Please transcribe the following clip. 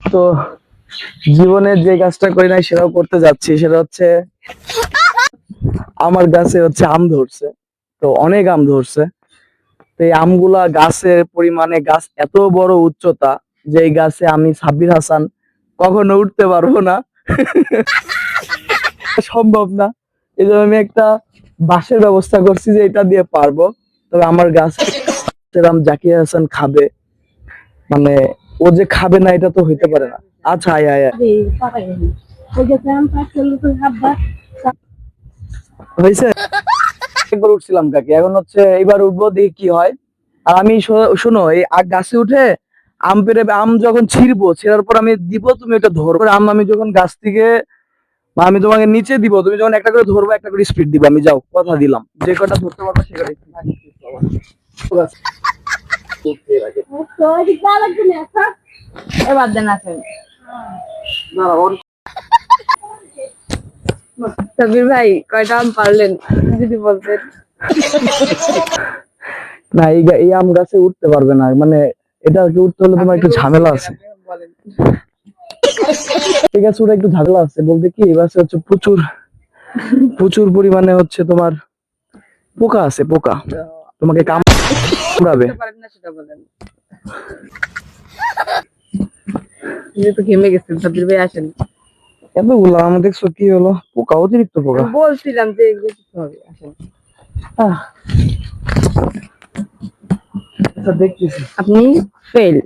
তো জীবনের যে কাজটা করি নাই সেটাও করতে যাচ্ছি, সেটা হচ্ছে আমার গাছে হচ্ছে আম ধরছে। তো অনেক আম ধরছে। তো এই আমগুলা গাছের পরিমাণে, গাছ এত বড় উচ্চতা যে এই গাছে আমি সাব্বির হাসান কখনো উঠতে পারবো না, সম্ভব না। এই জন্য আমি একটা বাঁশের ব্যবস্থা করছি যে এটা দিয়ে পারবো। তবে আমার গাছ আম জাকির হাসান খাবে, মানে ও যে খাবে না এটা তো হইতে পারে না। আচ্ছা আয় আয় আয়। হয়েছে, একবার উঠছিলাম কাকি, এখন হচ্ছে এবার উঠবো, দেখি কি হয়। আর আমি শোনো, এই গাছে উঠে আম পেড়ে, আম যখন ছিঁড়বো, ছিঁড়ার পর আমি দিব, তুমি ওটা ধরবে। আম আমি যখন গাছ থেকে, বা আমি তোমাকে নিচে দিব, তুমি যখন একটা করে ধরবো, একটা করে স্পিড দিবা, আমি যাও কথা দিলাম, যে কটা ধরতে পারবো সে কটা। এবার দেন আছেন সাবির ভাই, কয়টা আম পারলেন যদি বলতেন। না, এই আম গাছে উঠতে পারবে না, মানে এটা আর কি উঠতে হলে তোমার একটু ঝামেলা আছে। বলেন। এই গাছে ওটা একটু ঝামেলা আছে বলতে কি, এই গাছে হচ্ছে প্রচুর প্রচুর পরিমাণে হচ্ছে তোমার পোকা আছে, পোকা তোমাকে কামড়াবে। পারেন না সেটা বলেন। যেহেতু ঘেমে গেছেন সাবির ভাই, আসেন। এতগুলো আম দেখছো, কি হলো? পোকা, অতিরিক্ত পোকা। আমি বলছিলাম যে এগুলো কিছু হবে, আসেন। আহ, আচ্ছা দেখতেছি। আপনি ফেল।